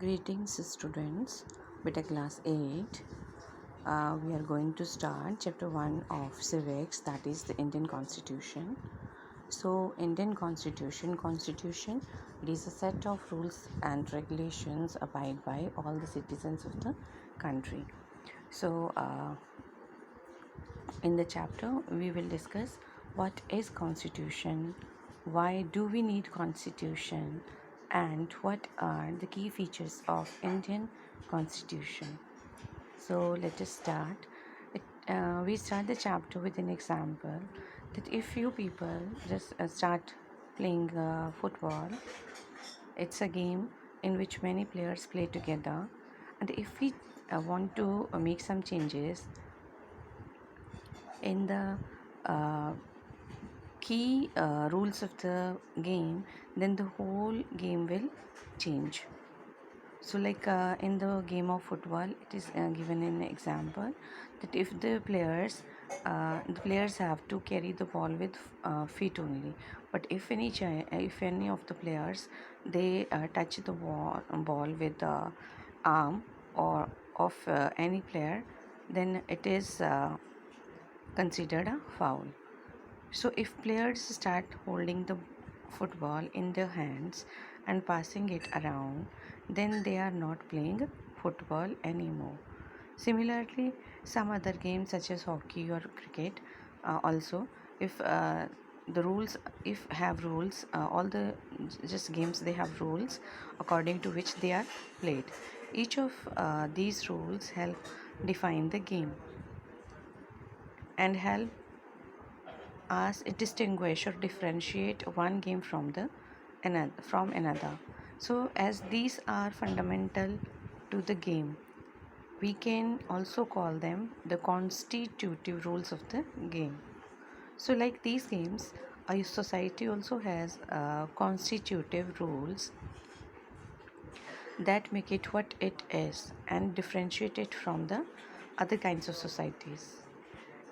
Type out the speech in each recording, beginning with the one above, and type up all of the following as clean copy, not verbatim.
Greetings students, beta class 8. We are going to start chapter 1 of civics, that is the Indian Constitution. So Indian Constitution, it is a set of rules and regulations abide by all the citizens of the country. So in the chapter we will discuss what is constitution, why do we need constitution, and what are the key features of Indian constitution. So let us start. We start the chapter with an example that if you people just start playing football, it's a game in which many players play together, and if we want to make some changes in the uh, key rules of the game, then the whole game will change. So like in the game of football, it is given an example that if the players have to carry the ball with feet only, but if any of the players they touch the ball with the arm or of any player, then it is considered a foul. So if players start holding the football in their hands and passing it around, then they are not playing football anymore. Similarly, some other games such as hockey or cricket also, if the rules if have rules, all the just games they have rules according to which they are played. Each of these rules help define the game and help us distinguish or differentiate one game from another. So as these are fundamental to the game, we can also call them the constitutive rules of the game. So like these games, a society also has constitutive rules that make it what it is and differentiate it from the other kinds of societies.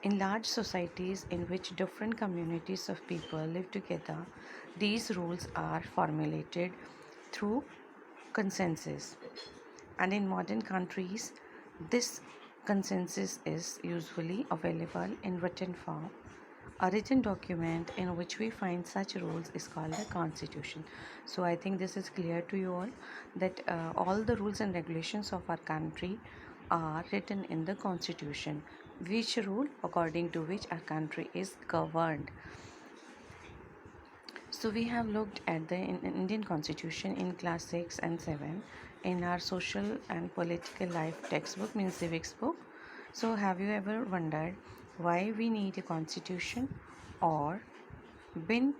In large societies in which different communities of people live together, these rules are formulated through consensus. And in modern countries, this consensus is usually available in written form. A written document in which we find such rules is called a constitution. So I think this is clear to you all that all the rules and regulations of our country are written in the constitution, which rule according to which our country is governed. So we have looked at the Indian Constitution in class 6 and 7 in our social and political life textbook, means civics book. So have you ever wondered why we need a constitution, or been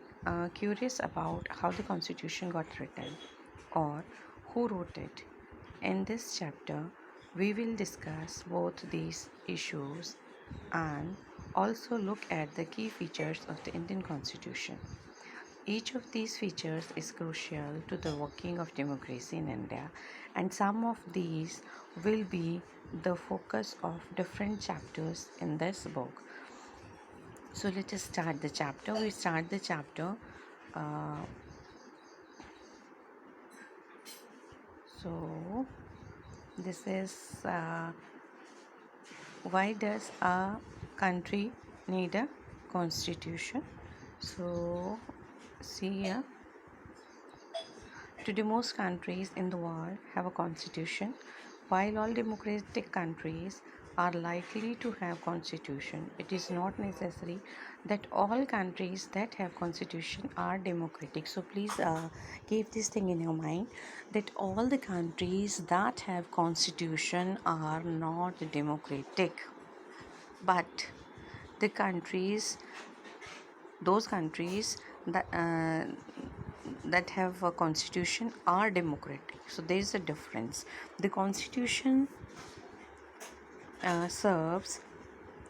curious about how the constitution got written or who wrote it? In this chapter, we will discuss both these issues and also look at the key features of the Indian Constitution. Each of these features is crucial to the working of democracy in India, and some of these will be the focus of different chapters in this book. So let us start the chapter. We start the chapter. Uh, so this is why does a country need a constitution? So see here. Today, most countries in the world have a constitution. While all democratic countries are likely to have constitution, it is not necessary that all countries that have constitution are democratic. So please keep this thing in your mind that all the countries that have constitution are not democratic, but the countries those countries that have a constitution are democratic. So there is a difference. The constitution serves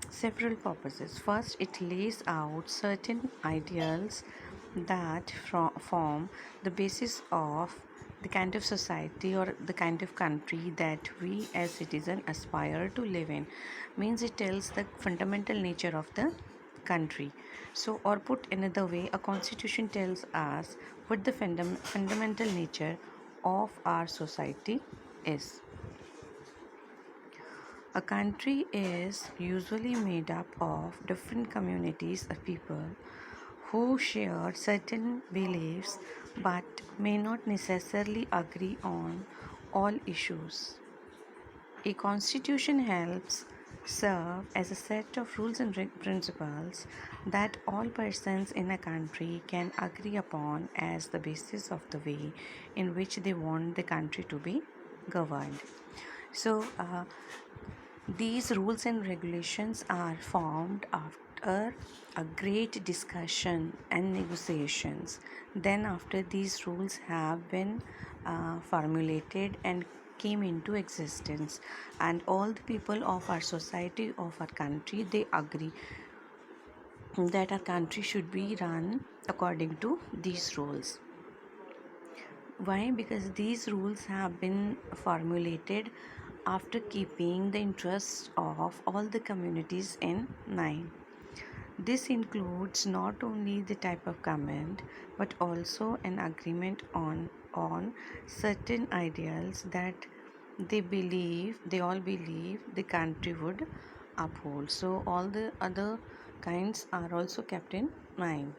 several purposes. First, it lays out certain ideals that form the basis of the kind of society or the kind of country that we as citizens aspire to live in. Means it tells the fundamental nature of the country. So, or put another way, a constitution tells us what the fundamental nature of our society is. A country is usually made up of different communities of people who share certain beliefs but may not necessarily agree on all issues. A constitution helps serve as a set of rules and principles that all persons in a country can agree upon as the basis of the way in which they want the country to be governed. So, these rules and regulations are formed after a great discussion and negotiations. Then, after these rules have been formulated and came into existence, and all the people of our society, of our country, they agree that our country should be run according to these rules. Why? Because these rules have been formulated after keeping the interests of all the communities in mind. This includes not only the type of government but also an agreement on certain ideals that they all believe the country would uphold. So all the other kinds are also kept in mind.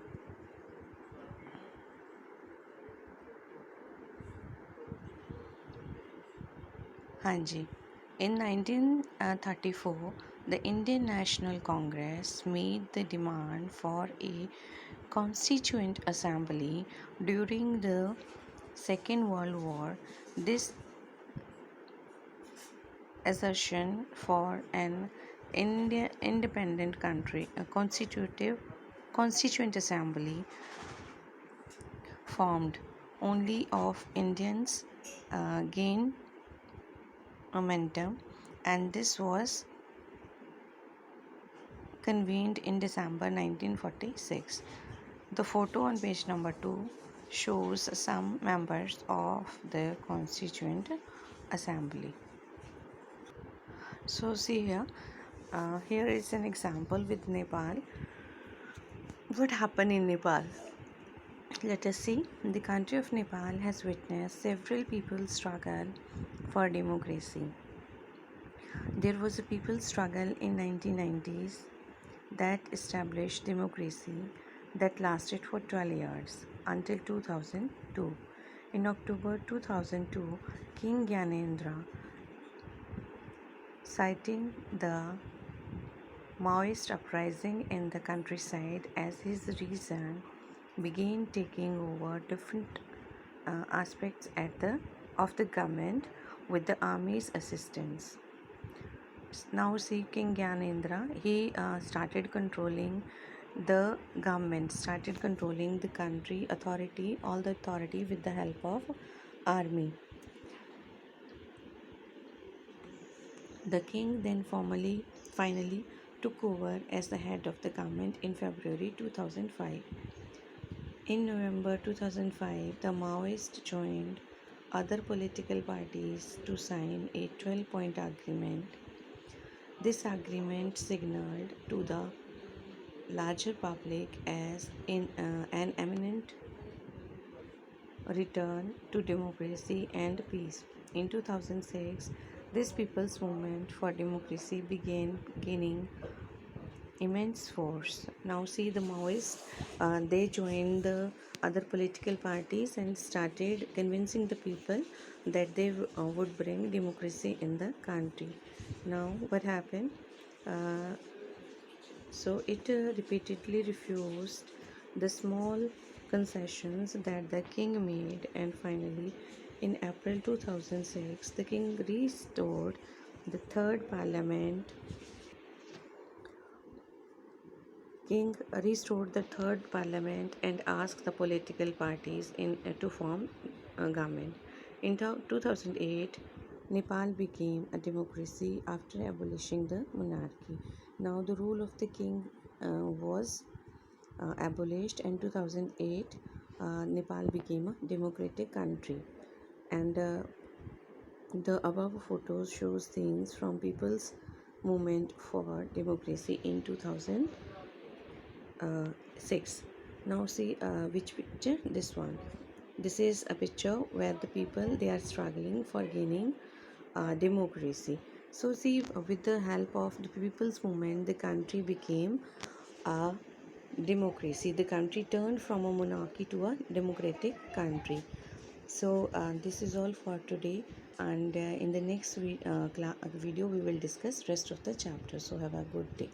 Hanji. In 1934, the Indian National Congress made the demand for a constituent assembly during the Second World War. This assertion for an independent country, a constituent assembly formed only of Indians gained momentum, and this was convened in December 1946. The photo on page number 2 shows some members of the Constituent Assembly. So, see here, here is an example with Nepal. What happened in Nepal? Let us see. The country of Nepal has witnessed several people struggle for democracy. There was a people struggle in 1990s that established democracy that lasted for 12 years until 2002. In October 2002, King Gyanendra, citing the Maoist uprising in the countryside as his reason, began taking over different aspects of the government with the army's assistance. Now, see King Gyanendra, he started controlling the government, started controlling the country authority, all the authority with the help of army. The king then finally took over as the head of the government in February 2005. In November 2005, the Maoists joined other political parties to sign a 12-point agreement. This agreement signaled to the larger public as in an imminent return to democracy and peace. In 2006, this people's movement for democracy began gaining immense force. Now, see the Maoists, they joined the other political parties and started convincing the people that they would bring democracy in the country. Now, what happened? Uh, So it repeatedly refused the small concessions that the king made, and finally, in April 2006, the king restored the third parliament. King restored the third parliament and asked the political parties to form a government. In 2008, Nepal became a democracy after abolishing the monarchy. Now, the rule of the king was abolished. In 2008, Nepal became a democratic country, and the above photos shows things from people's movement for democracy in 2006. Now see which picture? This one. this is a picture where the people they are struggling for gaining democracy. So see, with the help of the people's movement, the country became a democracy. The country turned from a monarchy to a democratic country. So this is all for today, and in the next video we will discuss rest of the chapter. So have a good day.